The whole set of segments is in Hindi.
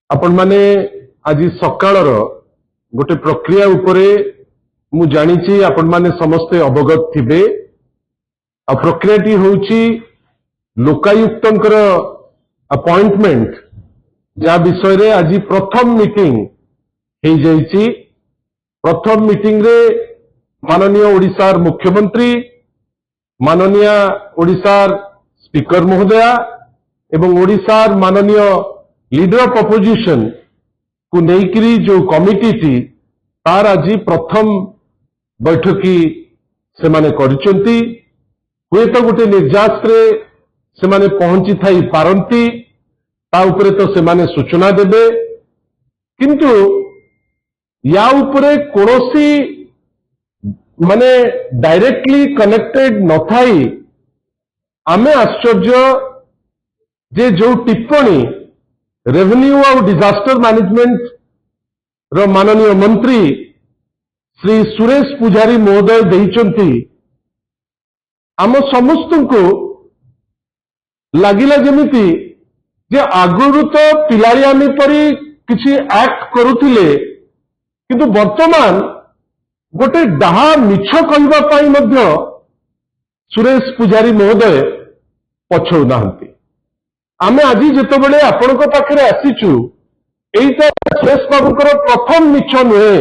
आपण माने आज सकाळर गोटे प्रक्रिया उपरे मु जानिछि आपण माने समस्ते अवगत थिबे। आ प्रक्रियाटी होउछि लोकायुक्तंकर अपॉइंटमेंट जा विषय रे आज प्रथम मीटिंग हे जाइछि। प्रथम मीटिंग रे माननीय ओडिशार मुख्यमंत्री, माननीय ओडिशार स्पीकर महोदया एवं ओडिशार माननीय लीडर ऑफ अपोजिशन को नेकरी जो कमिटी थी तार आज प्रथम बैठकी से माने करिसेंती। हुए तो गोटे निर्यास रे से माने पहुंची थाई पारंती, ता उपरे तो से माने सूचना देबे, किंतु या उपरे कोनोसी माने डायरेक्टली कनेक्टेड न थाई आमे आश्चर्य जे जो टिप्पणी रेवेन्यू और डिजास्टर मैनेजमेंट रो माननीय मंत्री श्री सुरेश पुजारी महोदय देइचंती, आम समस्त को लागिला जमिति जे आगुरु तो पिलारियामी परी किछि एक्ट करुथिले, किंतु वर्तमान गोटे डाहा मिछ कहबा पाई मध्य सुरेश पुजारी महोदय पछौ नाहंती। आमे आज जेतबेले आपनक पाखरे आसीचु एइटा सुरेश बाबूकर प्रथम मिछ नुहे।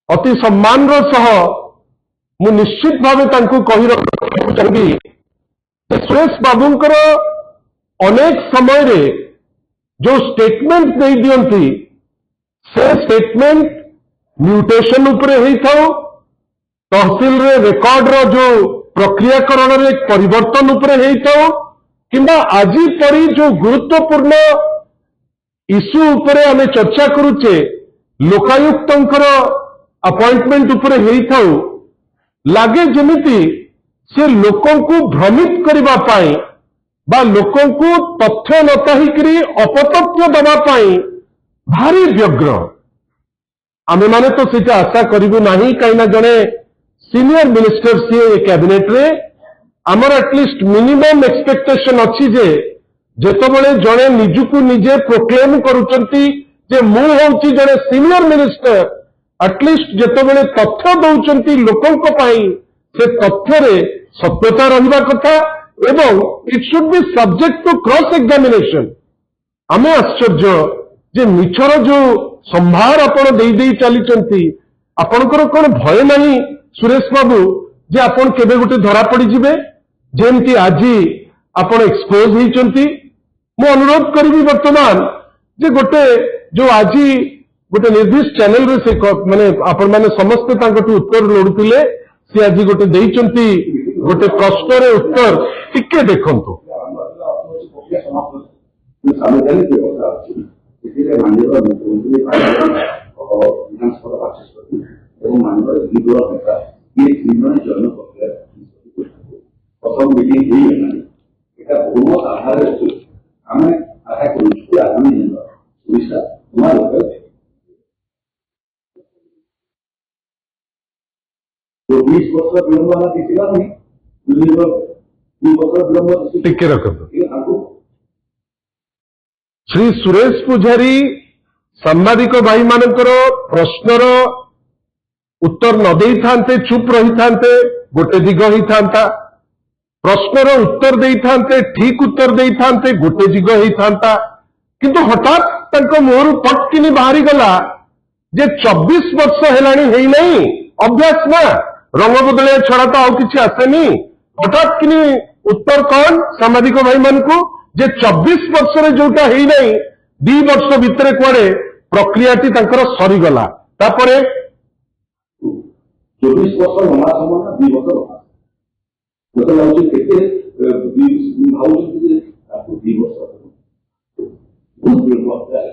अति सम्मान सह मु निश्चित भावे तांको कहि रखिବାକୁ चाहबी जे सुरेश बाबूकर अनेक समय रे जो स्टेटमेंट दे दियंती से स्टेटमेंट म्यूटेशन उपरे हेई थाउ, तहसील रे रिकॉर्ड रो जो प्रक्रियाकरण रे परिवर्तन उपरे हेई थाउ, किंबा आज परी जो गुरुत्वपूर्ण इश्यू उपरे आमे चर्चा करूचे लोकायुक्तंकर अपॉइंटमेंट उपरे हेई थाउ, लागे जमिति से लोकों को भ्रमित करिबा पाई बा लोकों को तथ्य नताहिकरी अपतथ्य दबा पाई भारी व्यग्र। आमे माने तो सेटा आशा करिबु नाही, काइना जने सीनियर मिनिस्टर सी कैबिनेट रे आमर एटलिस्ट मिनिमम एक्सपेक्टेशन अच्छी जे जेतबेले जने निजुकु निजे प्रोक्लेम करूचंती जे मु होउची जने सीनियर मिनिस्टर, एटलिस्ट जेतबेले तथ्य दउचंती लोकों को पाई से तथ्य रे सत्यता रहिबा कथा एवं it should be subject to cross examination. आमे आश्चर्य जे मिछर जो संभार आपण देई देई चलीचंती, आपणकर कोन भय नाही सुरेश बाबू जे आपण केबे गोटे धरा पड़ी जिबे जेमती आज आपण एक्सपोज होइचंती। मु अनुरोध करिबी वर्तमान जे गोटे जो आज गोटे निर्दिष्ट चैनल रे से माने आपण माने समस्त तांकटू उत्तर लोडुतिले, से आज गोटे देइचंती गोटे प्रश्न रे उत्तर टिके देखंतु। प्रथम मीटिंग এটা বহু আধারে আমি আশা করছি আগামী দিনে ওড়িশা তোমার উপরে जो 20 वर्ष विलंब वाला दिखला नहीं 20 वर्ष विलंब टिके रखंतु। श्री सुरेश पुजारी सांबादिक भाई मानकर प्रश्नर उत्तर न देई थांते, चुप रही थांते, गोटे दिग ही थांता, प्रश्नर उत्तर देई थांते, ठीक उत्तर देई थांते, गोटे दिग ही थांता, किंतु हठात तंको मोहरु पटकिनी बाहरी गला जे 24 वर्ष हेलानी हेई नहीं अभ्यास ना रंग बदलिया छड़ा तो आउ किछि आसेनी। हठात किनी उत्तर कौन सामाजिक भाई मान को जे 24 वर्ष रे जोटा हेई नहीं 2 वर्ष भितरे कुआडे प्रक्रियाटी तंकर सरी गला। तापरे 24 वर्ष लंबा समय 2 वर्ष मतलब लाउची केते भाउची जे आपको 2 वर्ष बहुत बड़ा है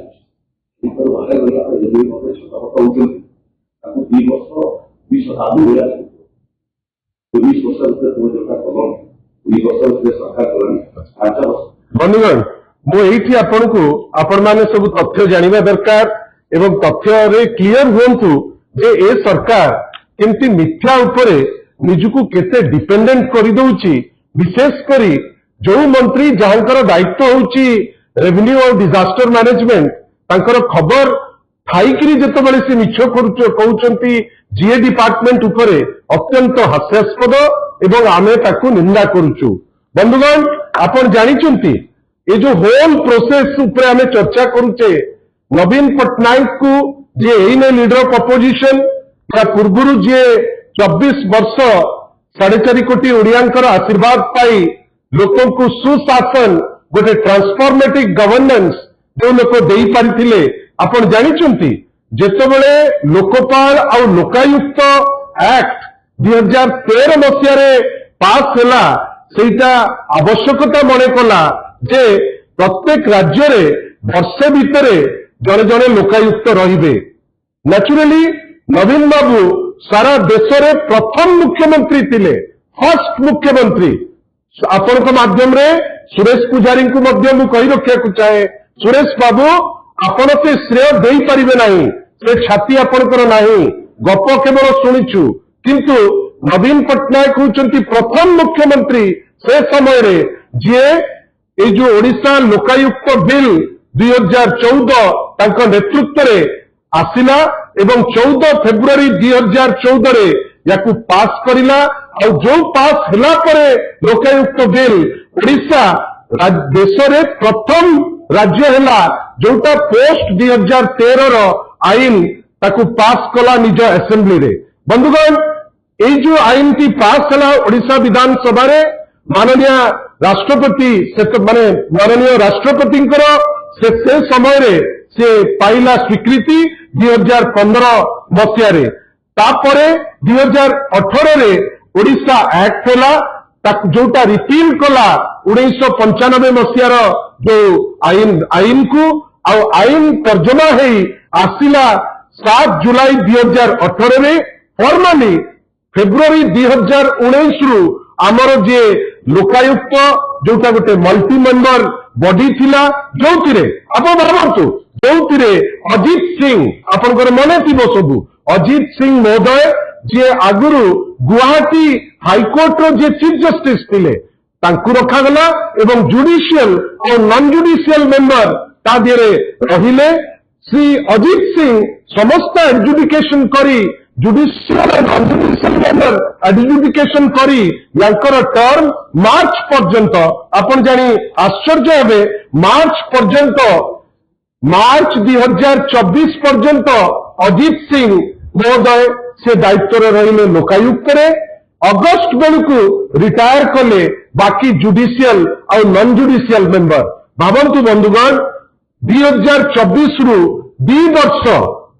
पर वाला गला पर ये बहुत छोटा होता है आपको 2 वर्ष 20 शताब्दी हो जाती है 20 वर्ष तक वो जो का कलम 2 वर्ष से सरकार कलम 5 वर्ष बंधुगण मु एठी आपन को आपण माने सब तथ्य जानिबा दरकार एवं तथ्य रे क्लियर होंतु जे ए सरकार केमती मिथ्या उपरे निजुकु केते डिपेंडेंट करि दउची। विशेष करी जो मंत्री जहांकर दायित्व होउची रेवेन्यू और डिजास्टर मैनेजमेंट तांकर खबर थाईकरी जेतेबेले से मिछ कहउचंती जीए डिपार्टमेंट उपरे अत्यंत हास्यास्पद एवं आमे ताकू निंदा करूचु। बंधुगण आपण जानिचंती ये जो होल प्रोसेस उपरे आमे चर्चा करूचे नवीन पट्टनायक को जे एने लीडर ऑफ अपोजिशन या पूर्वरु जे 24 वर्ष 4.5 कोटी ओडियांकर आशीर्वाद पाई लोकों को सुशासन गोटे ट्रांसफॉर्मेटिव गवर्नेंस जो लोक देई पारिथिले आपण जानिचंती जेतेबेले लोकपाल और लोकायुक्त एक्ट 2013 मसीह पास हैला सेटा आवश्यकता मने कला जे प्रत्येक राज्य रे वर्षे भितरे जड़े जड़े लोकायुक्त रहिबे। नेचुरली नवीन बाबू सारा देश रे प्रथम मुख्यमंत्री थिले, फर्स्ट मुख्यमंत्री। आपण माध्यम रे सुरेश पुजारी को मध्य मु कहि रखिया को चाहे सुरेश बाबू आपण से श्रेय देई परिबे नाही, से छाती आपणकर नाही, गप केवल शुणिछु किंतु नवीन पट्टनायक होचंती प्रथम मुख्यमंत्री से समय रे जे ए जो ओडिशा लोकायुक्त बिल 2014 तांको नेतृत्व रे आसिला एवं 14 फेब्रुआरी 2014 रे याकू पास करिला और जो पास हला परे लोकायुक्त बिल ओडिशा देश रे प्रथम राज्य हला जोटा पोस्ट 2013 रो आईन ताकू पास कला निज असेंबली रे। बंधुगण ए जो आईन टी पास हला ओडिशा विधानसभा रे माननीय राष्ट्रपति माने माननीय राष्ट्रपति से समय रे से पाइला स्वीकृति 2015 मसीह रे। तापरे 2018 रे ओडिशा एक्ट होला जोटा रिपील कला 1995 मसीह जो आईन को आईन तर्जमा है आसिला 7 जुलाई 2018 रे। फॉर्मली फेब्रुआरी 2019 रु आमर जे लोकायुक्त जोटा गोटे मल्टी मेंबर बॉडी थिला जोथिरे आपण भाबंतु जोथिरे अजीत सिंह आपनकर मने थिबो सबु अजीत सिंह महोदय जे आगुरु गुवाहाटी हाईकोर्ट रो जे चीफ जस्टिस थिले तांकु रखा गला एवं जुडिशियल और नॉन जुडिशियल मेंबर ता दिरे रहिले। श्री अजीत सिंह समस्त एडजुडिकेशन करी judicial and non judicial member adjudication करी यांकर टर्म मार्च पर्यंत आपण जानी आश्चर्य हेबे मार्च पर्यंत मार्च 2024 पर्यंत अजीत सिंह महोदय से दायित्व रहिले लोकायुक्त रे। अगस्त बेलू रिटायर कले बाकी जुडिशियल और नॉन जुडिशियल मेंबर। भावंतु बंधुगण 2024 रु 2 वर्ष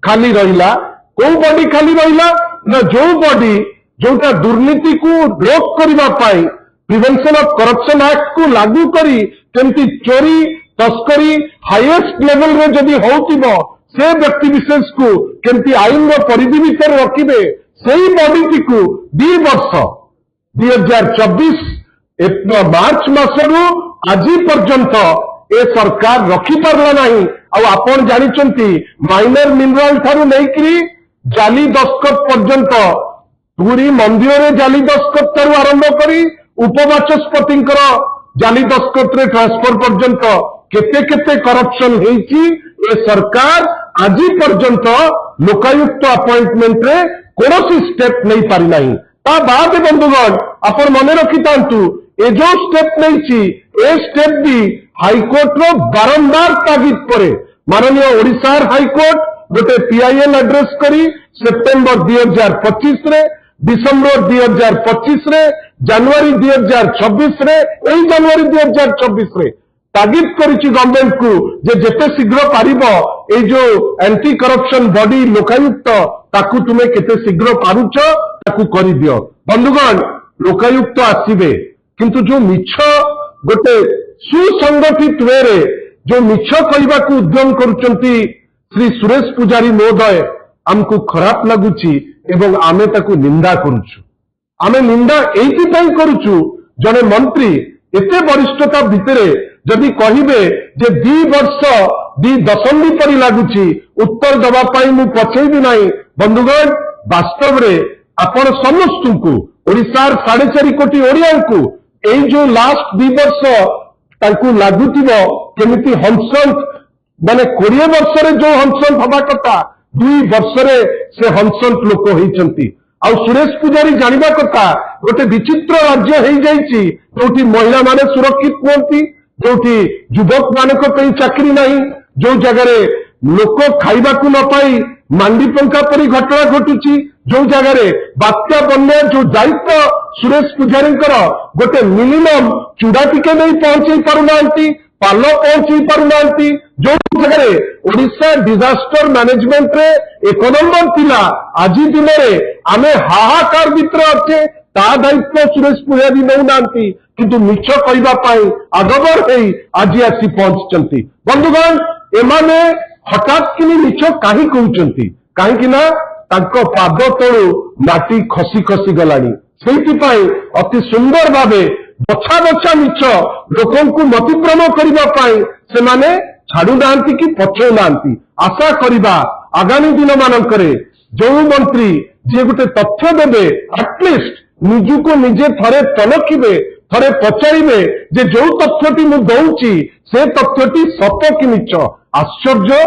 खाली रहिला को बॉडी खाली रहिला ना जो बॉडी जोटा दुर्नीति को रोक करबा पाई प्रिवेंशन ऑफ करप्शन एक्ट को लागू करी केमती चोरी तस्करी हाईएस्ट लेवल रे जदि होतिबो से व्यक्ति विशेष को केमती आईन रो परिधि भीतर रखिबे सेही बॉडी को 2 वर्ष 2024 मार्च मासरू आज पर्यंत ए सरकार रखी पारला नहीं। और आपण जानिचंती माइनर मिनरल थारू लेकरी जाली दस्खत पर्यंत पूरी मंदिर रे जाली दस्खत थारू आरंभ करी उपवाचस्पति जाली दस्खत रे ट्रांसफर पर्यंत केते केते करप्शन हेची ए सरकार आज पर्यंत लोकायुक्त अपॉइंटमेंट रे कोनोसी स्टेप नहीं पारि नाही। ता बाद बंधुगण आपण मने रखि तांतु ए जो स्टेप नहीं ए स्टेप भी हाईकोर्ट रो बारंबार तागिद परे माननीय ओडिशा हाईकोर्ट गोटे पीआईएल एड्रेस करी सेप्टेम्बर 2025 रे डिसेम्बर 2025 रे जनवरी 2026 रे एई जनवरी 2026 रे तागिद करिछि गवर्नमेंट को जे जेते शीघ्र पारिबो ए जो एंटी करप्शन बॉडी लोकायुक्त ताकू तुमे केते शीघ्र पारुछ ताकू करि दियो। बंधुगण लोकायुक्त आसीबे किंतु जो मिछ गोटे सुसंगठित वे रे जो मिछ कहवा को उद्यम करुचंती श्री सुरेश पुजारी महोदय हमको खराब लगुची एवं आमे ताकू निंदा करुछु। आमे निंदा एइति पई करुछु जने मंत्री एते वरिष्ठता भितरे जदि कहिबे जे 2 वर्ष 2 दशंधि परि लागुची उत्तर दबा पाई मु पछेइबि नाही। बंधुगण वास्तव रे आपण समस्तଙ୍କୁ ओडिशार 4.5 कोटी ओडिया को एई जो लास्ट 2 वर्ष ताकू लागुथिबो କେମିତି ହଂସନ୍ତ ମାନେ 20 ବର୍ଷରେ ଯୋଉ ହଂସନ୍ତ ହବା କଥା 2 ବର୍ଷରେ ସେ ହଂସନ୍ତ ଲୋକ ହେଇଛନ୍ତି। ଆଉ ସୁରେଶ ପୂଜାରୀ ଜାଣିବା କଥା ଗୋଟେ ବିଚିତ୍ର ରାଜ୍ୟ ହେଇଯାଇଛି ଯୋଉଠି ମହିଳାମାନେ ସୁରକ୍ଷିତ ନୁହନ୍ତି, ଯୋଉଠି ଯୁବକ ମାନଙ୍କ ପାଇଁ ଚାକିରି ନାହିଁ, ଯୋଉ ଜାଗାରେ ଲୋକ ଖାଇବାକୁ ନ ପାଇ ମାଣ୍ଡି ଟଙ୍କା ପରି ଘଟଣା ଘଟୁଛି, ଯୋଉ ଜାଗାରେ ବାତ୍ୟା ବନ୍ୟା ଯୋଉ ଦାୟିତ୍ୱ ସୁରେଶ ପୂଜାରୀଙ୍କର ଗୋଟେ ମିନିମମ୍ ଚୁଡା ଟିକେ ନେଇ ପହଞ୍ଚେଇ ପାରୁନାହାନ୍ତି, ପାଲ ପହଞ୍ଚେଇ ପାରୁନାହାନ୍ତି, ଯୋଉ ଜାଗାରେ ଓଡିଶା ଡିଜାଷ୍ଟର ମ୍ୟାନେଜମେଣ୍ଟରେ 1 ନମ୍ବର ଥିଲା, ଆଜି ଦିନରେ ଆମେ ହାହାକାର ଭିତରେ ଅଛେ, ତା ଦାୟିତ୍ୱ ସୁରେଶ ପୂଜାରୀ ନେଉନାହାନ୍ତି, କିନ୍ତୁ ମିଛ କହିବା ପାଇଁ ଆଗବର ହେଇ ଆଜି ଆସି ପହଞ୍ଚିଛନ୍ତି। ବନ୍ଧୁଗଣ, ଏମାନେ ହଠାତ୍ କିନି ମିଛ କାହିଁ କହୁଛନ୍ତି? କାହିଁକି ନା ତାଙ୍କ ପାଦ ତଳୁ ମାଟି ଖସି ଖସି ଗଲାଣି। ସେଇଥିପାଇଁ ଅତି ସୁନ୍ଦର ଭାବେ ବଛା ବଛା ମିଛ ଲୋକଙ୍କୁ ମତିଭ୍ରମ କରିବା ପାଇଁ ସେମାନେ ଛାଡୁନାହାନ୍ତି କି ପଛଉନାହାନ୍ତି। ଆଶା କରିବା ଆଗାମୀ ଦିନ ମାନଙ୍କରେ ଯୋଉ ମନ୍ତ୍ରୀ ଯିଏ ଗୋଟେ ତଥ୍ୟ ଦେବେ, ଆଟଲିଷ୍ଟ ନିଜକୁ ନିଜେ ଥରେ ତନଖିବେ, ଥରେ ପଚାରିବେ ଯେ ଯୋଉ ତଥ୍ୟଟି ମୁଁ ଦଉଛି ସେ ତଥ୍ୟଟି ସତ କି ମିଛ। ଆଶ୍ଚର୍ଯ୍ୟ,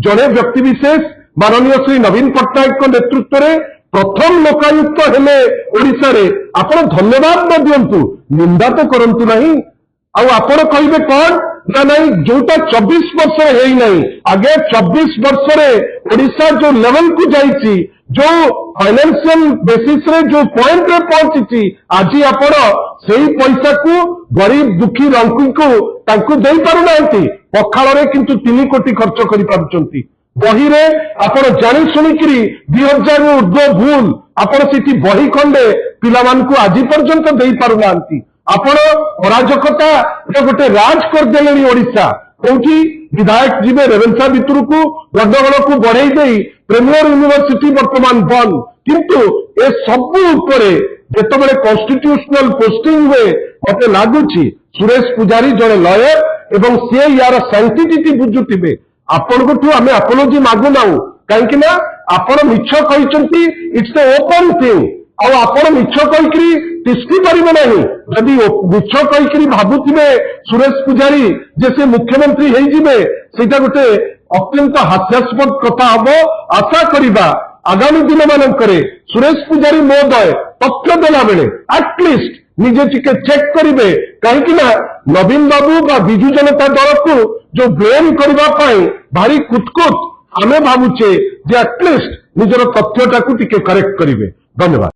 ଜଣେ ବ୍ୟକ୍ତି ବିଶେଷ ମାନନୀୟ ଶ୍ରୀ ନବୀନ ପଟ୍ଟନାୟକଙ୍କ ନେତୃତ୍ୱରେ ପ୍ରଥମ ଲୋକାୟୁକ୍ତ ହେଲେ ଓଡିଶାରେ, ଆପଣ ଧନ୍ୟବାଦ ନ ଦିଅନ୍ତୁ, ନିନ୍ଦା ତ କରନ୍ତୁ ନାହିଁ। ଆଉ ଆପଣ କହିବେ କଣ ନା ନାଇଁ ଯୋଉଟା 24 ବର୍ଷରେ ହେଇନାହିଁ, ଆଗେ 24 ବର୍ଷରେ ଓଡିଶା ଯୋଉ ଲେଭେଲକୁ ଯାଇଛି, ଯୋଉ ଫାଇନାନ୍ସିଆଲ ବେସିସରେ ଯୋଉ ପଏଣ୍ଟରେ ପହଞ୍ଚିଛି, ଆଜି ଆପଣ ସେଇ ପଇସାକୁ ଗରିବ ଦୁଃଖୀ ରଙ୍କିଙ୍କୁ ତାଙ୍କୁ ଦେଇପାରୁନାହାନ୍ତି। ପଖାଳରେ କିନ୍ତୁ 3 କୋଟି ଖର୍ଚ୍ଚ କରିପାରୁଛନ୍ତି। ବହିରେ ଆପଣ ଜାଣି ଶୁଣିକିରି 2000ରୁ ଉର୍ଦ୍ଧ୍ୱ ଭୁଲ ଆପଣ ସେଠି ବହି ଖଣ୍ଡେ ପିଲାମାନଙ୍କୁ ଆଜି ପର୍ଯ୍ୟନ୍ତ ଦେଇପାରୁନାହାନ୍ତି। ଆପଣ ଅରାଜକତା ଗୋଟେ ରାଜ କରିଦେଲେଣି ଓଡିଶା। କୋଉଠି ବିଧାୟକ ଯିବେ ରେଭେନ୍ସା ଭିତରକୁ ଗଣ୍ଡଗୋଳକୁ ବଢେଇ ଦେଇ ପ୍ରିମିୟର ୟୁନିଭର୍ସିଟି ବର୍ତ୍ତମାନ ବନ୍ଦ। କିନ୍ତୁ ଏ ସବୁ ଉପରେ ଯେତେବେଳେ କନଷ୍ଟିଟ୍ୟୁସନାଲ ପୋଷ୍ଟିଂ ହୁଏ, ମତେ ଲାଗୁଛି ସୁରେଶ ପୂଜାରୀ ଜଣେ ଲୟର ଏବଂ ସେ ୟାର ସାଇଣ୍ଟିଫିଟି ବୁଝୁଥିବେ। ଆପଣଙ୍କଠୁ ଆମେ ଆପୋଲୋଜି ମାଗୁନାହୁଁ, କାହିଁକି ନା ଆପଣ ମିଛ କହିଛନ୍ତି, ଇଟ୍ସ ଏ ଓପନ ଥିଙ୍ଗ। ଆଉ ଆପଣ ମିଛ କହିକିରି ତିଷ୍ଠି ପାରିବେ ନାହିଁ। ଯଦି ମିଛ କହିକିରି ଭାବୁଥିବେ ସୁରେଶ ପୂଜାରୀ ଯେ ସେ ମୁଖ୍ୟମନ୍ତ୍ରୀ ହେଇଯିବେ, ସେଇଟା ଗୋଟେ ଅତ୍ୟନ୍ତ ହାସ୍ୟାସ୍ପଦ କଥା ହବ। ଆଶା କରିବା ଆଗାମୀ ଦିନ ମାନଙ୍କରେ ସୁରେଶ ପୂଜାରୀ ମହୋଦୟ ତଥ୍ୟ ଦେଲା ବେଳେ ଆଟଲିଷ୍ଟ ନିଜେ ଟିକେ ଚେକ୍ କରିବେ, କାହିଁକି ନା ନବୀନ ବାବୁ ବା ବିଜୁ ଜନତା ଦଳକୁ ଯୋଉ ବ୍ଲେମ କରିବା ପାଇଁ ଭାରି କୁତକୁତ, ଆମେ ଭାବୁଛେ ଯେ ଆଟଲିଷ୍ଟ ନିଜର ତଥ୍ୟଟାକୁ ଟିକେ କରେକ୍ଟ କରିବେ। ଧନ୍ୟବାଦ।